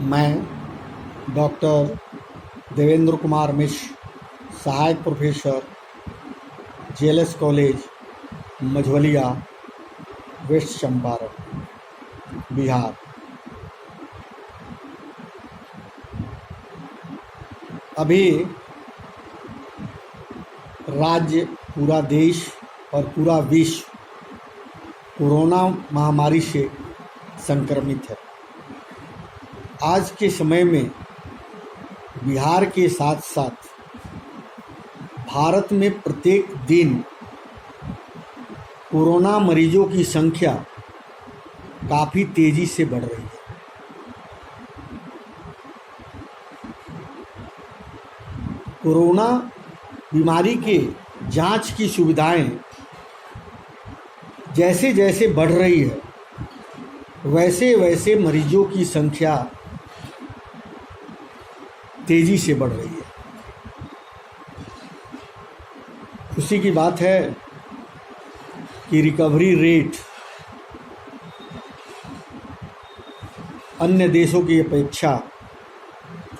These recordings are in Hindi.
मैं डॉक्टर देवेंद्र कुमार मिश्र, सहायक professor, JLS college, Majhaulia, west Champaran, Bihar. अभी राज्य, पूरा देश और पूरा विश्व कोरोना महामारी से संक्रमित है। आज के समय में बिहार के साथ साथ भारत में प्रत्येक दिन कोरोना मरीजों की संख्या काफ़ी तेज़ी से बढ़ रही है। कोरोना बीमारी के जांच की सुविधाएं जैसे जैसे बढ़ रही है, वैसे वैसे मरीजों की संख्या तेज़ी से बढ़ रही है। खुशी की बात है कि रिकवरी रेट अन्य देशों की अपेक्षा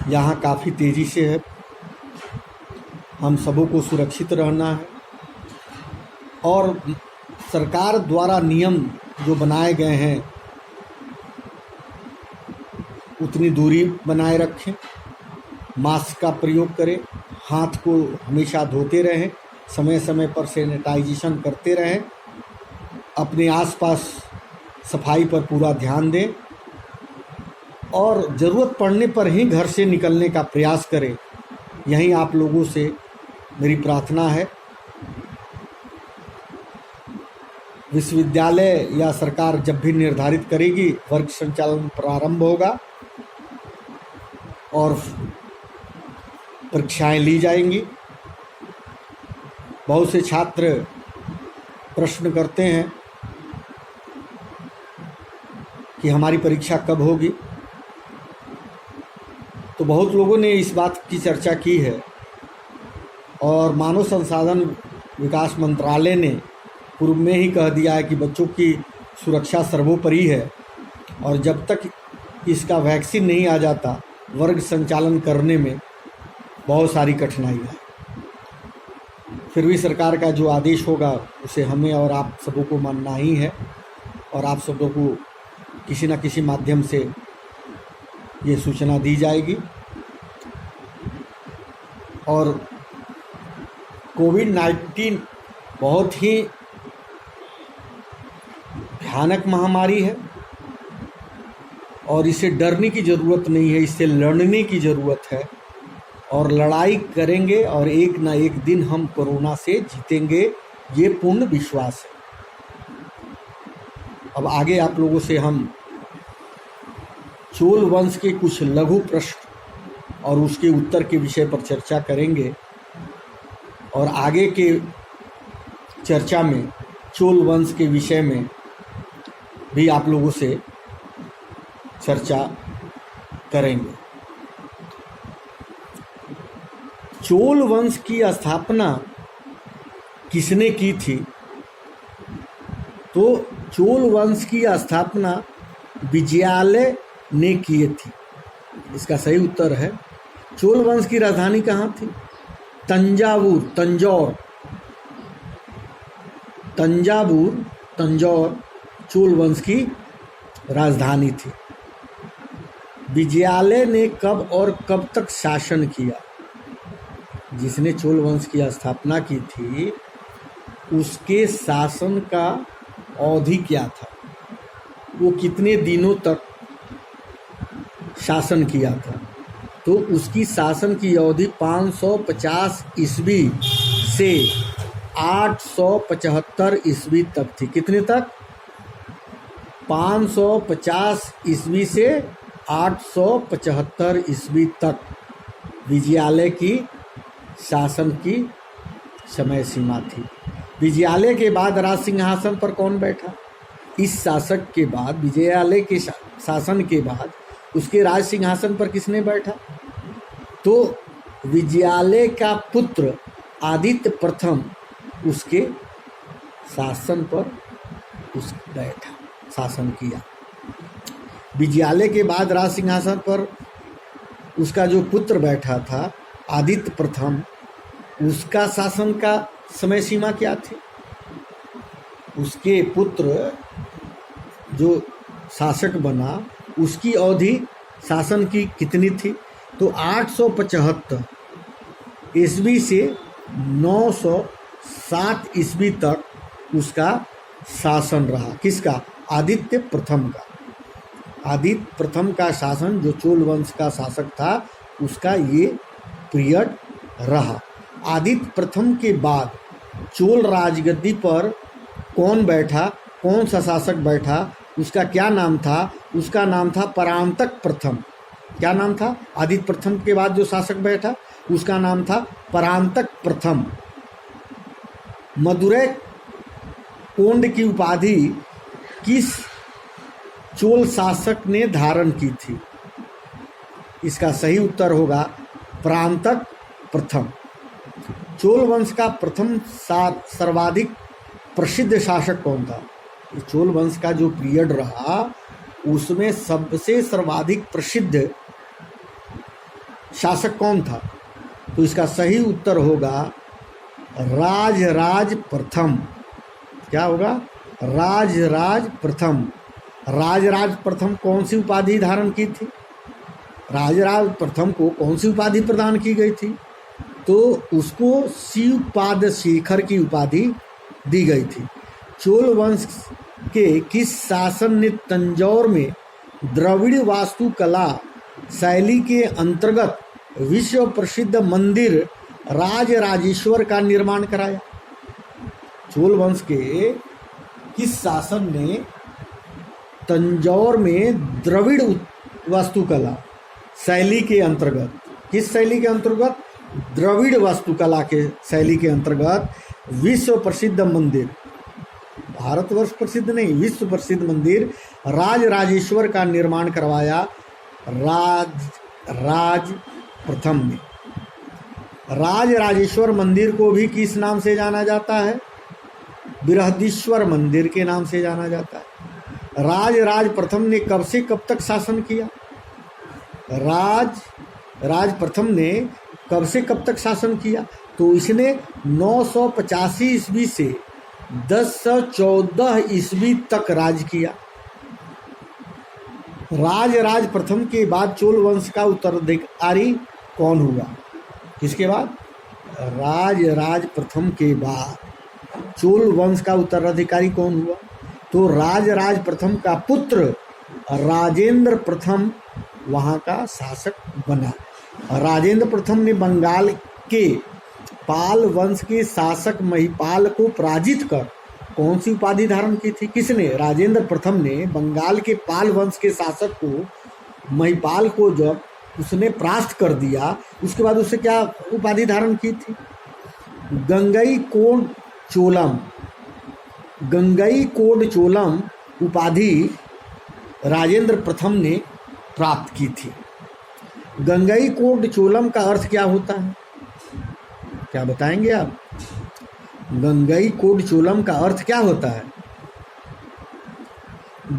यहाँ काफ़ी तेज़ी से है। हम सबों को सुरक्षित रहना है और सरकार द्वारा नियम जो बनाए गए हैं उतनी दूरी बनाए रखें, मास्क का प्रयोग करें, हाथ को हमेशा धोते रहें, समय समय पर सैनिटाइजेशन करते रहें, अपने आसपास सफाई पर पूरा ध्यान दें और ज़रूरत पड़ने पर ही घर से निकलने का प्रयास करें। यही आप लोगों से मेरी प्रार्थना है। विश्वविद्यालय या सरकार जब भी निर्धारित करेगी, वर्ग संचालन प्रारंभ होगा और परीक्षाएं ली जाएंगी। बहुत से छात्र प्रश्न करते हैं कि हमारी परीक्षा कब होगी, तो बहुत लोगों ने इस बात की चर्चा की है और मानव संसाधन विकास मंत्रालय ने पूर्व में ही कह दिया है कि बच्चों की सुरक्षा सर्वोपरि है और जब तक इसका वैक्सीन नहीं आ जाता, वर्ग संचालन करने में बहुत सारी कठिनाई है। फिर भी सरकार का जो आदेश होगा उसे हमें और आप सबों को मानना ही है और आप सबों को किसी न किसी माध्यम से ये सूचना दी जाएगी। और कोविड-19 बहुत ही भयानक महामारी है और इसे डरने की ज़रूरत नहीं है, इससे लड़ने की ज़रूरत है और लड़ाई करेंगे और एक ना एक दिन हम कोरोना से जीतेंगे, ये पूर्ण विश्वास है। अब आगे आप लोगों से हम चोल वंश के कुछ लघु प्रश्न और उसके उत्तर के विषय पर चर्चा करेंगे और आगे के चर्चा में चोल वंश के विषय में भी आप लोगों से चर्चा करेंगे। चोल वंश की स्थापना किसने की थी? तो चोल वंश की स्थापना विजयालय ने की थी। इसका सही उत्तर है, चोल वंश की राजधानी कहाँ थी? तंजावुर, तंजौर चोल वंश की राजधानी थी। विजयालय ने कब और कब तक शासन किया? जिसने चोल वंश की स्थापना की थी उसके शासन का अवधि क्या था? वो कितने दिनों तक शासन किया था? तो उसकी शासन की अवधि 550 ईस्वी से 875 ईस्वी तक थी। कितने तक? 550 ईस्वी से 875 ईस्वी तक विजयालय की शासन की समय सीमा थी। विजयालय के बाद राज सिंहासन पर कौन बैठा? इस शासक के बाद, विजयालय के शासन के बाद उसके राज सिंहासन पर किसने बैठा? तो विजयालय का पुत्र आदित्य प्रथम उसके शासन पर बैठा, शासन किया। विजयालय के बाद राज सिंहासन पर उसका जो पुत्र बैठा था आदित्य प्रथम, उसका शासन का समय सीमा क्या थी? उसके पुत्र जो शासक बना उसकी अवधि शासन की कितनी थी? तो 875 ईस्वी से 907 ईस्वी तक उसका शासन रहा। किसका? आदित्य प्रथम का। आदित्य प्रथम का शासन, जो चोल वंश का शासक था, उसका ये पीरियड रहा। आदित्य प्रथम के बाद चोल राजगद्दी पर कौन बैठा, कौन सा शासक बैठा, उसका क्या नाम था? उसका नाम था परांतक प्रथम। क्या नाम था? आदित्य प्रथम के बाद जो शासक बैठा उसका नाम था परांतक प्रथम। मदुरै कोंड की उपाधि किस चोल शासक ने धारण की थी? इसका सही उत्तर होगा परांतक प्रथम। चोल वंश का प्रथम सर्वाधिक प्रसिद्ध शासक कौन था? चोल वंश का जो पीरियड रहा उसमें सबसे सर्वाधिक प्रसिद्ध शासक कौन था? तो इसका सही उत्तर होगा राजराज प्रथम। क्या होगा? राजराज प्रथम। राजराज प्रथम कौन सी उपाधि धारण की थी? राजराज प्रथम को कौन सी उपाधि प्रदान की गई थी? तो उसको शिवपाद शेखर की उपाधि दी गई थी। चोल वंश के किस शासन ने तंजौर में द्रविड़ वास्तुकला शैली के अंतर्गत विश्व प्रसिद्ध मंदिर राजराजेश्वर का निर्माण कराया? चोल वंश के किस शासन ने तंजौर में द्रविड़ वास्तुकला शैली के अंतर्गत, किस शैली के अंतर्गत? द्रविड़ वास्तुकला के शैली के अंतर्गत विश्व प्रसिद्ध मंदिर, भारतवर्ष प्रसिद्ध नहीं, विश्व प्रसिद्ध मंदिर राजराजेश्वर का निर्माण करवाया राज प्रथम ने। राजराजेश्वर मंदिर को भी किस नाम से जाना जाता है? बृहदीश्वर मंदिर के नाम से जाना जाता है। राज प्रथम ने कब से कब तक शासन किया? राज प्रथम ने कब से कब तक शासन किया? तो इसने 985 ईस्वी से 1014 ईस्वी तक राज किया। राज प्रथम के बाद चोल वंश का उत्तराधिकारी कौन हुआ? किसके बाद? राज प्रथम के बाद चोल वंश का उत्तराधिकारी कौन हुआ? तो राज प्रथम का पुत्र राजेंद्र प्रथम वहाँ का शासक बना। राजेंद्र प्रथम ने बंगाल के पाल वंश के शासक महिपाल को पराजित कर कौन सी उपाधि धारण की थी? किसने? राजेंद्र प्रथम ने बंगाल के पाल वंश के शासक को महिपाल को जब उसने परास्त कर दिया, उसके बाद उससे क्या उपाधि धारण की थी? गंगईकोंड चोलम उपाधि राजेंद्र प्रथम ने प्राप्त की थी। गंगईकोंड चोलम का अर्थ क्या होता है? क्या बताएंगे आप? गंगईकोंड चोलम का अर्थ क्या होता है?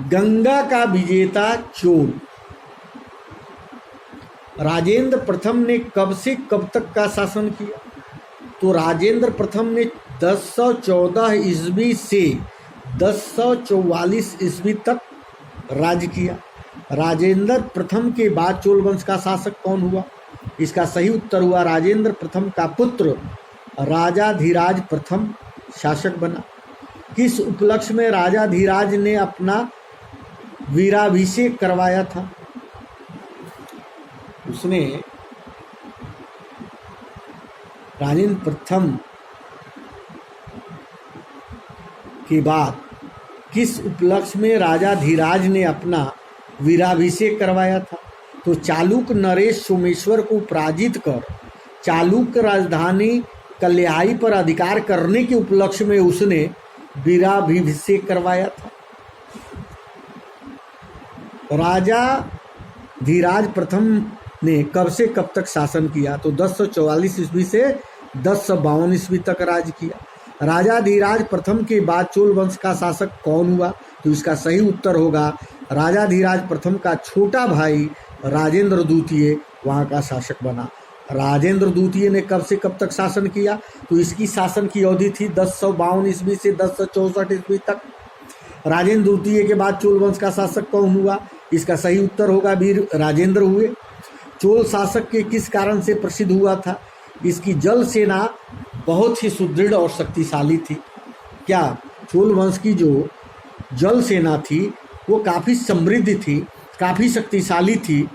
गंगा का विजेता चोल। राजेंद्र प्रथम ने कब से कब तक का शासन किया? तो राजेंद्र प्रथम ने 1014 ईस्वी से 1044 ईस्वी तक राज किया। राजेंद्र प्रथम के बाद चोल वंश का शासक कौन हुआ? इसका सही उत्तर हुआ राजेंद्र प्रथम का पुत्र राजाधिराज प्रथम शासक बना। किस उपलक्ष्य में राजाधिराज ने अपना वीराभिषेक करवाया था? उसने राजेंद्र प्रथम के बाद किस उपलक्ष्य में राजाधिराज ने अपना वीराभिषेक करवाया था? तो चालुक्य नरेश सोमेश्वर को पराजित कर चालुक्य राजधानी कल्याणी पर अधिकार करने के उपलक्ष्य में उसने वीराभिषेक करवाया था। राजा धीराज प्रथम ने कब से कब तक शासन किया? तो 1044 ईस्वी से 1052 ईस्वी तक राज किया। राजा धीराज प्रथम के बाद चोल वंश का शासक कौन हुआ? तो इसका सही उत्तर होगा राजाधिराज प्रथम का छोटा भाई राजेंद्र द्वितीय वहाँ का शासक बना। राजेंद्र द्वितीय ने कब से कब तक शासन किया? तो इसकी शासन की अवधि थी 1052 ईस्वी से 1064 ईस्वी तक। राजेंद्र द्वितीय के बाद चोल वंश का शासक कौन हुआ? इसका सही उत्तर होगा वीर राजेंद्र हुए। चोल शासक के किस कारण से प्रसिद्ध हुआ था? इसकी जल सेना बहुत ही सुदृढ़ और शक्तिशाली थी। क्या चोल वंश की जो जल सेना थी वो काफ़ी समृद्ध थी, काफ़ी शक्तिशाली थी,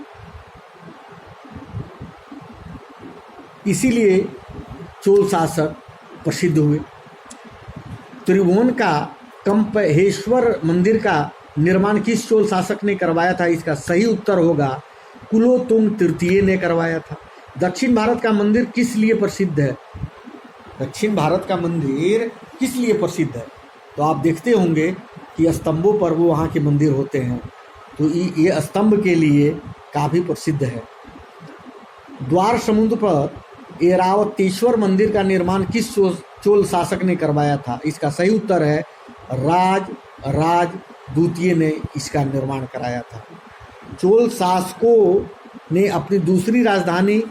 इसीलिए चोल शासक प्रसिद्ध हुए। त्रिभुवन का कंपहेश्वर मंदिर का निर्माण किस चोल शासक ने करवाया था? इसका सही उत्तर होगा कुलोत्तुंग तृतीय ने करवाया था। दक्षिण भारत का मंदिर किस लिए प्रसिद्ध है? दक्षिण भारत का मंदिर किस लिए प्रसिद्ध है? तो आप देखते होंगे कि स्तंभों पर वो वहाँ के मंदिर होते हैं, तो ये स्तंभ के लिए काफ़ी प्रसिद्ध है। द्वार समुद्र पर ऐरावतेश्वर मंदिर का निर्माण किस चोल शासक ने करवाया था? इसका सही उत्तर है राज द्वितीय ने इसका निर्माण कराया था। चोल शासकों ने अपनी दूसरी राजधानी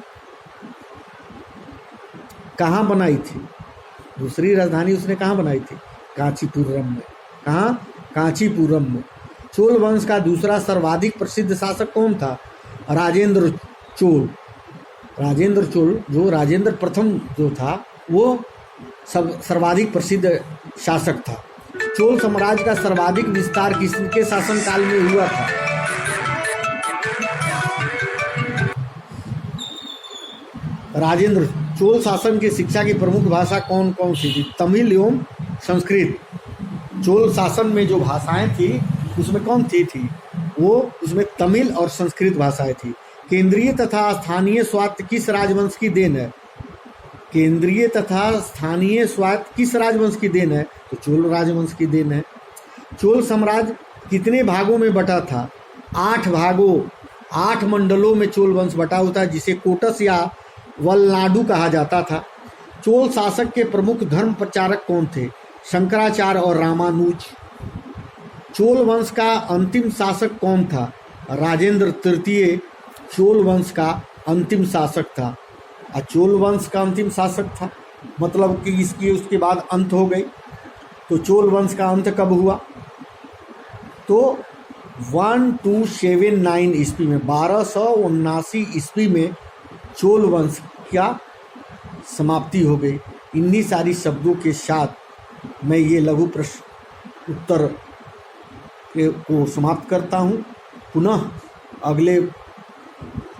कहाँ बनाई थी? दूसरी राजधानी उसने कहाँ बनाई थी? कांचीपुरम में। कहाँ? कांचीपुरम में। चोल वंश का दूसरा सर्वाधिक प्रसिद्ध शासक कौन था? राजेंद्र चोल। राजेंद्र चोल जो राजेंद्र प्रथम जो था वो सर्वाधिक प्रसिद्ध शासक था। चोल साम्राज्य का सर्वाधिक विस्तार किसके शासनकाल में हुआ था? राजेंद्र। चोल शासन की शिक्षा की प्रमुख भाषा कौन कौन सी थी? तमिल एवं संस्कृत। चोल शासन में जो भाषाएं थी उसमें कौन थी वो उसमें तमिल और संस्कृत भाषाएं थी। केंद्रीय तथा स्थानीय स्वायत्त किस राजवंश की देन है? केंद्रीय तथा स्थानीय स्वायत्त किस राजवंश की देन है? तो चोल राजवंश की देन है। चोल साम्राज्य कितने भागों में बटा था? 8 भागों, 8 मंडलों में चोल वंश बटा हुआ था, जिसे कोटस या वलनाडु कहा जाता था। चोल शासक के प्रमुख धर्म प्रचारक कौन थे? शंकराचार्य और रामानुज। चोल वंश का अंतिम शासक कौन था? राजेंद्र तृतीय चोल वंश का अंतिम शासक था। चोल वंश का अंतिम शासक था मतलब कि इसकी उसके बाद अंत हो गई। तो चोल वंश का अंत कब हुआ? तो 1279 ईस्वी में, 1279 ईस्वी में चोल वंश क्या समाप्ति हो गई। इन्हीं सारी शब्दों के साथ मैं ये लघु प्रश्न उत्तर को समाप्त करता हूँ। पुनः अगले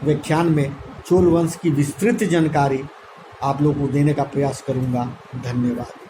व्याख्यान में चोल वंश की विस्तृत जानकारी आप लोगों को देने का प्रयास करूँगा। धन्यवाद।